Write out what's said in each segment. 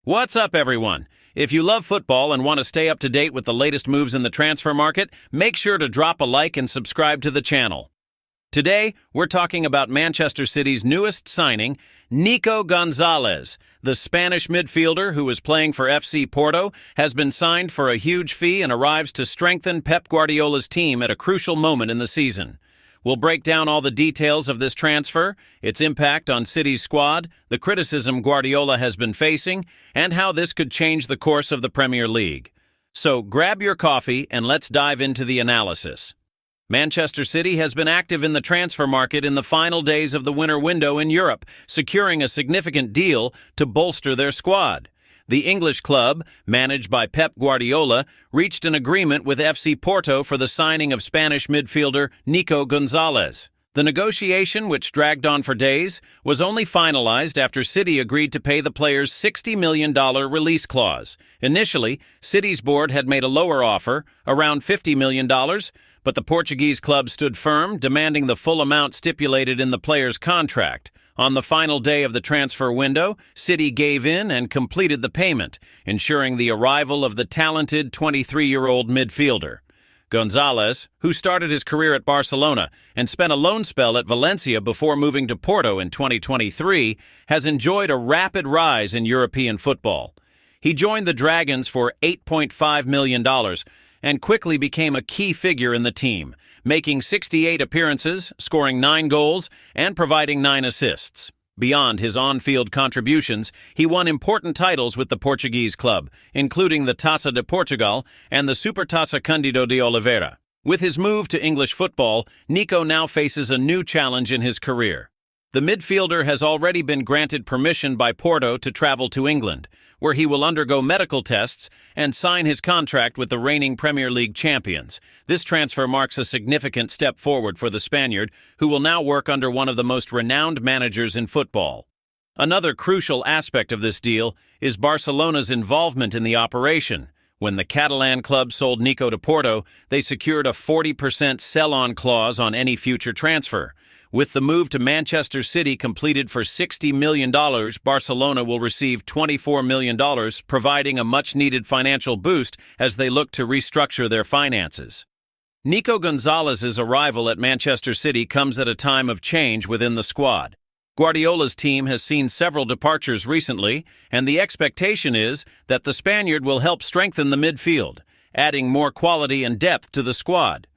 What's up, everyone? If you love football and want to stay up to date with the latest moves in the transfer market, make sure to drop a like and subscribe to the channel. Today, we're talking about Manchester City's newest signing, Nico González. The Spanish midfielder, who is playing for FC Porto, has been signed for a huge fee and arrives to strengthen Pep Guardiola's team at a crucial moment in the season. We'll break down all the details of this transfer, its impact on City's squad, the criticism Guardiola has been facing, and how this could change the course of the Premier League. So grab your coffee and let's dive into the analysis. Manchester City has been active in the transfer market in the final days of the winter window in Europe, securing a significant deal to bolster their squad. The English club, managed by Pep Guardiola, reached an agreement with FC Porto for the signing of Spanish midfielder Nico González. The negotiation, which dragged on for days, was only finalized after City agreed to pay the player's $60 million release clause. Initially, City's board had made a lower offer, around $50 million, but the Portuguese club stood firm, demanding the full amount stipulated in the player's contract. On the final day of the transfer window, City gave in and completed the payment, ensuring the arrival of the talented 23-year-old midfielder. González, who started his career at Barcelona and spent a loan spell at Valencia before moving to Porto in 2023, has enjoyed a rapid rise in European football. He joined the Dragons for $8.5 million and quickly became a key figure in the team, making 68 appearances, scoring 9 goals, and providing 9 assists. Beyond his on-field contributions, he won important titles with the Portuguese club, including the Taça de Portugal and the Supertaça Cândido de Oliveira. With his move to English football, Nico now faces a new challenge in his career. The midfielder has already been granted permission by Porto to travel to England, where he will undergo medical tests and sign his contract with the reigning Premier League champions. This transfer marks a significant step forward for the Spaniard, who will now work under one of the most renowned managers in football. Another crucial aspect of this deal is Barcelona's involvement in the operation. When the Catalan club sold Nico to Porto, they secured a 40% sell-on clause on any future transfer. With the move to Manchester City completed for $60 million, Barcelona will receive $24 million, providing a much-needed financial boost as they look to restructure their finances. Nico González's arrival at Manchester City comes at a time of change within the squad. Guardiola's team has seen several departures recently, and the expectation is that the Spaniard will help strengthen the midfield, adding more quality and depth to the squad.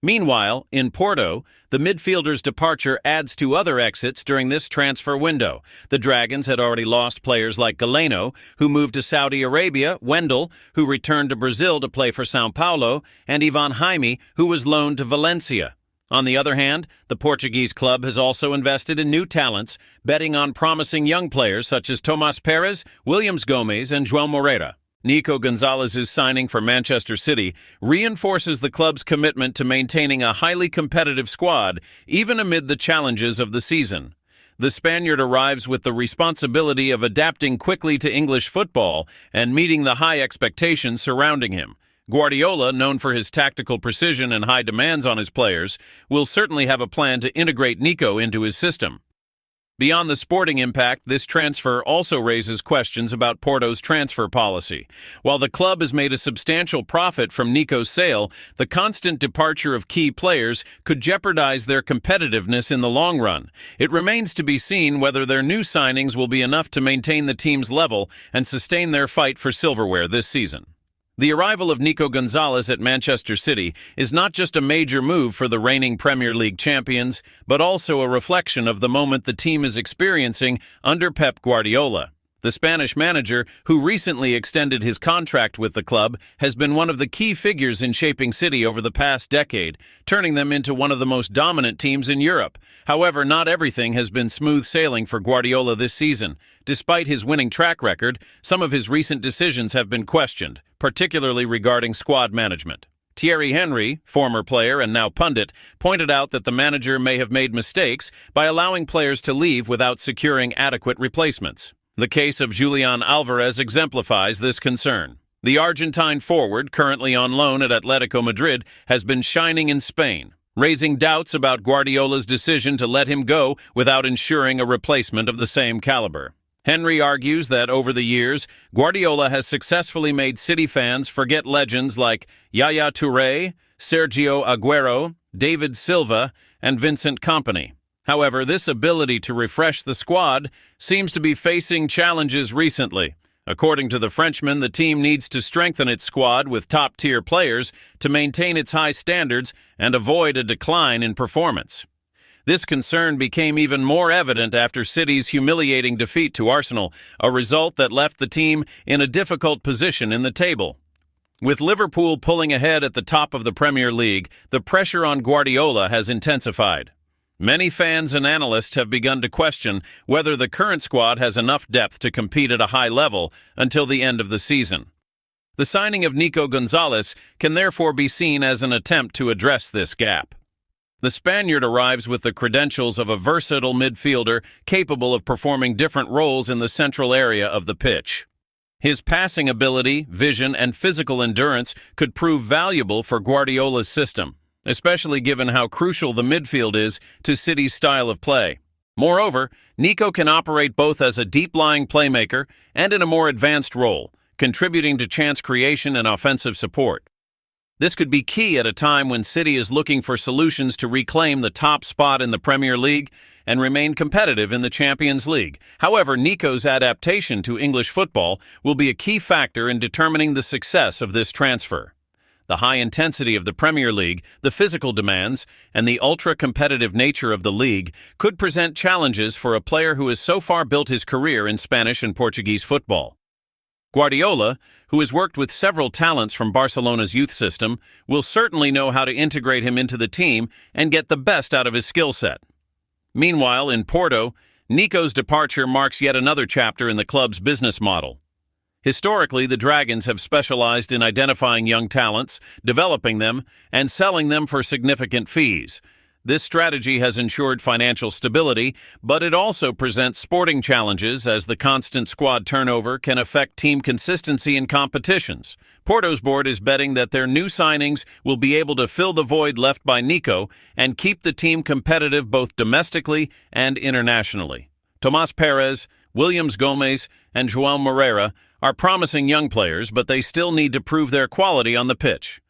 Meanwhile, in Porto, the midfielder's departure adds to other exits during this transfer window. The Dragons had already lost players like Galeno, who moved to Saudi Arabia, Wendell, who returned to Brazil to play for São Paulo, and Ivan Jaime, who was loaned to Valencia. On the other hand, the Portuguese club has also invested in new talents, betting on promising young players such as Tomás Pérez, Williams Gomes, and João Moreira. Nico González's signing for Manchester City reinforces the club's commitment to maintaining a highly competitive squad, even amid the challenges of the season. The Spaniard arrives with the responsibility of adapting quickly to English football and meeting the high expectations surrounding him. Guardiola, known for his tactical precision and high demands on his players, will certainly have a plan to integrate Nico into his system. Beyond the sporting impact, this transfer also raises questions about Porto's transfer policy. While the club has made a substantial profit from Nico's sale, the constant departure of key players could jeopardize their competitiveness in the long run. It remains to be seen whether their new signings will be enough to maintain the team's level and sustain their fight for silverware this season. The arrival of Nico González at Manchester City is not just a major move for the reigning Premier League champions, but also a reflection of the moment the team is experiencing under Pep Guardiola. The Spanish manager, who recently extended his contract with the club, has been one of the key figures in shaping City over the past decade, turning them into one of the most dominant teams in Europe. However, not everything has been smooth sailing for Guardiola this season. Despite his winning track record, some of his recent decisions have been questioned, particularly regarding squad management. Thierry Henry, former player and now pundit, pointed out that the manager may have made mistakes by allowing players to leave without securing adequate replacements. The case of Julian Alvarez exemplifies this concern. The Argentine forward, currently on loan at Atletico Madrid, has been shining in Spain, raising doubts about Guardiola's decision to let him go without ensuring a replacement of the same caliber. Henry argues that over the years, Guardiola has successfully made City fans forget legends like Yaya Touré, Sergio Aguero, David Silva, and Vincent Kompany. However, this ability to refresh the squad seems to be facing challenges recently. According to the Frenchman, the team needs to strengthen its squad with top-tier players to maintain its high standards and avoid a decline in performance. This concern became even more evident after City's humiliating defeat to Arsenal, a result that left the team in a difficult position in the table. With Liverpool pulling ahead at the top of the Premier League, the pressure on Guardiola has intensified. Many fans and analysts have begun to question whether the current squad has enough depth to compete at a high level until the end of the season. The signing of Nico González can therefore be seen as an attempt to address this gap. The Spaniard arrives with the credentials of a versatile midfielder capable of performing different roles in the central area of the pitch. His passing ability, vision, and physical endurance could prove valuable for Guardiola's system, especially given how crucial the midfield is to City's style of play. Moreover, Nico can operate both as a deep-lying playmaker and in a more advanced role, contributing to chance creation and offensive support. This could be key at a time when City is looking for solutions to reclaim the top spot in the Premier League and remain competitive in the Champions League. However, Nico's adaptation to English football will be a key factor in determining the success of this transfer. The high intensity of the Premier League, the physical demands, and the ultra-competitive nature of the league could present challenges for a player who has so far built his career in Spanish and Portuguese football. Guardiola, who has worked with several talents from Barcelona's youth system, will certainly know how to integrate him into the team and get the best out of his skill set. Meanwhile, in Porto, Nico's departure marks yet another chapter in the club's business model. Historically, the Dragons have specialized in identifying young talents, developing them, and selling them for significant fees. This strategy has ensured financial stability, but it also presents sporting challenges as the constant squad turnover can affect team consistency in competitions. Porto's board is betting that their new signings will be able to fill the void left by Nico and keep the team competitive both domestically and internationally. Tomás Perez, Williams Gomez, and João Moreira are promising young players, but they still need to prove their quality on the pitch.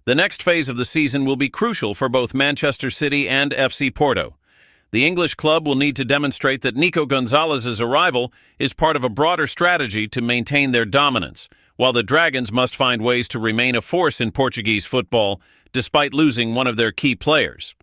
The next phase of the season will be crucial for both Manchester City and FC Porto. The English club will need to demonstrate that Nico González's arrival is part of a broader strategy to maintain their dominance, while the Dragons must find ways to remain a force in Portuguese football despite losing one of their key players.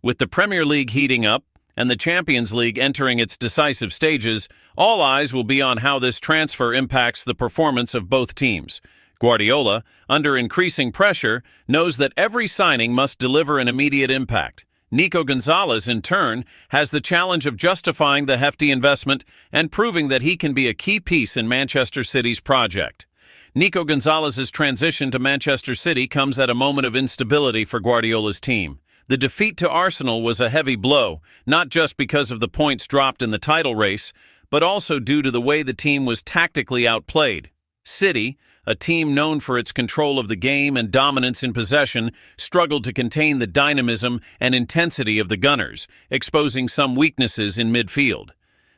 With the Premier League heating up and the Champions League entering its decisive stages, all eyes will be on how this transfer impacts the performance of both teams. Guardiola, under increasing pressure, knows that every signing must deliver an immediate impact. Nico González, in turn, has the challenge of justifying the hefty investment and proving that he can be a key piece in Manchester City's project. Nico González's transition to Manchester City comes at a moment of instability for Guardiola's team. The defeat to Arsenal was a heavy blow, not just because of the points dropped in the title race, but also due to the way the team was tactically outplayed. City, a team known for its control of the game and dominance in possession, struggled to contain the dynamism and intensity of the Gunners, exposing some weaknesses in midfield.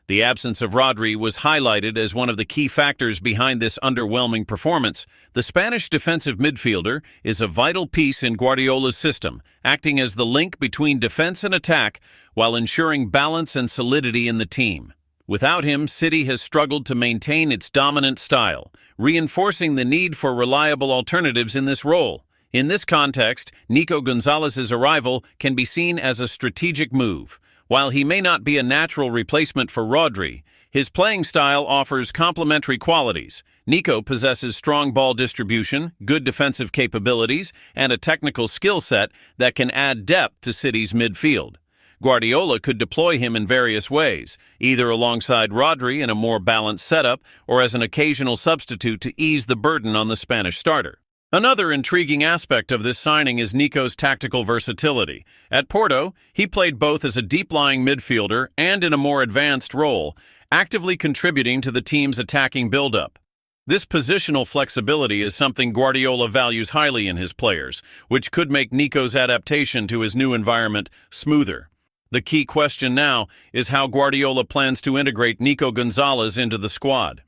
The absence of Rodri was highlighted as one of the key factors behind this underwhelming performance. The Spanish defensive midfielder is a vital piece in Guardiola's system, acting as the link between defense and attack while ensuring balance and solidity in the team. Without him, City has struggled to maintain its dominant style, reinforcing the need for reliable alternatives in this role. In this context, Nico González's arrival can be seen as a strategic move. While he may not be a natural replacement for Rodri, his playing style offers complementary qualities. Nico possesses strong ball distribution, good defensive capabilities, and a technical skill set that can add depth to City's midfield. Guardiola could deploy him in various ways, either alongside Rodri in a more balanced setup or as an occasional substitute to ease the burden on the Spanish starter. Another intriguing aspect of this signing is Nico's tactical versatility. At Porto, he played both as a deep-lying midfielder and in a more advanced role, actively contributing to the team's attacking build-up. This positional flexibility is something Guardiola values highly in his players, which could make Nico's adaptation to his new environment smoother. The key question now is how Guardiola plans to integrate Nico González into the squad.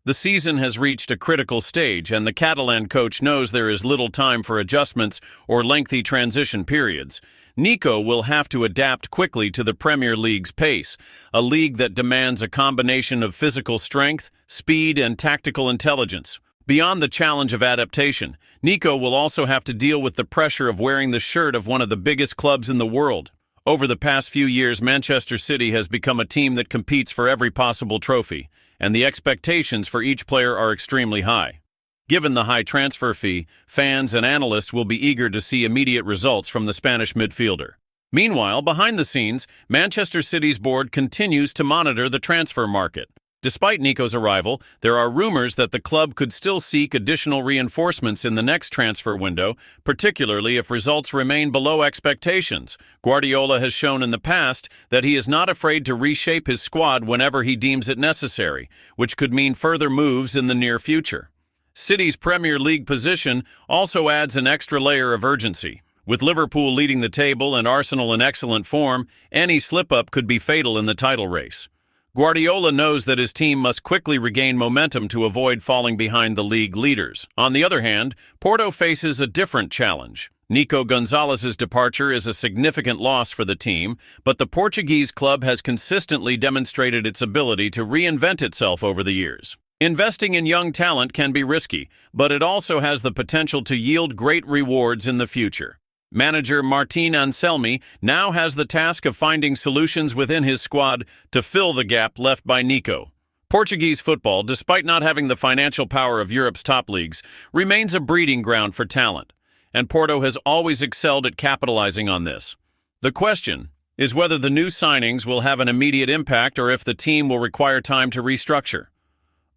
The season has reached a critical stage, and the Catalan coach knows there is little time for adjustments or lengthy transition periods. Nico will have to adapt quickly to the Premier League's pace, a league that demands a combination of physical strength, speed, and tactical intelligence. Beyond the challenge of adaptation, Nico will also have to deal with the pressure of wearing the shirt of one of the biggest clubs in the world. Over the past few years, Manchester City has become a team that competes for every possible trophy, and the expectations for each player are extremely high. Given the high transfer fee, fans and analysts will be eager to see immediate results from the Spanish midfielder. Meanwhile, behind the scenes, Manchester City's board continues to monitor the transfer market. Despite Nico's arrival, there are rumors that the club could still seek additional reinforcements in the next transfer window, particularly if results remain below expectations. Guardiola has shown in the past that he is not afraid to reshape his squad whenever he deems it necessary, which could mean further moves in the near future. City's Premier League position also adds an extra layer of urgency. With Liverpool leading the table and Arsenal in excellent form, any slip-up could be fatal in the title race. Guardiola knows that his team must quickly regain momentum to avoid falling behind the league leaders. On the other hand, Porto faces a different challenge. Nico González's departure is a significant loss for the team, but the Portuguese club has consistently demonstrated its ability to reinvent itself over the years. Investing in young talent can be risky, but it also has the potential to yield great rewards in the future. Manager Martín Anselmi now has the task of finding solutions within his squad to fill the gap left by Nico. Portuguese football, despite not having the financial power of Europe's top leagues, remains a breeding ground for talent, and Porto has always excelled at capitalizing on this. The question is whether the new signings will have an immediate impact or if the team will require time to restructure.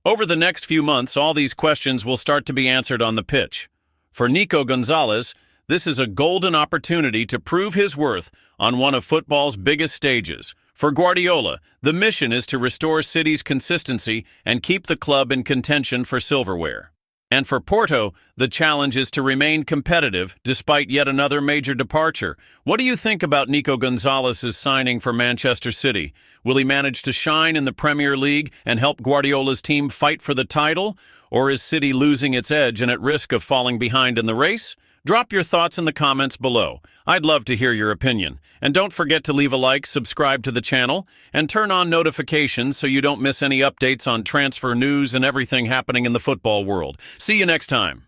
Over the next few months, all these questions will start to be answered on the pitch. For Nico González, this is a golden opportunity to prove his worth on one of football's biggest stages. For Guardiola, the mission is to restore City's consistency and keep the club in contention for silverware. And for Porto, the challenge is to remain competitive despite yet another major departure. What do you think about Nico González's signing for Manchester City? Will he manage to shine in the Premier League and help Guardiola's team fight for the title? Or is City losing its edge and at risk of falling behind in the race? Drop your thoughts in the comments below. I'd love to hear your opinion. And don't forget to leave a like, subscribe to the channel, and turn on notifications so you don't miss any updates on transfer news and everything happening in the football world. See you next time.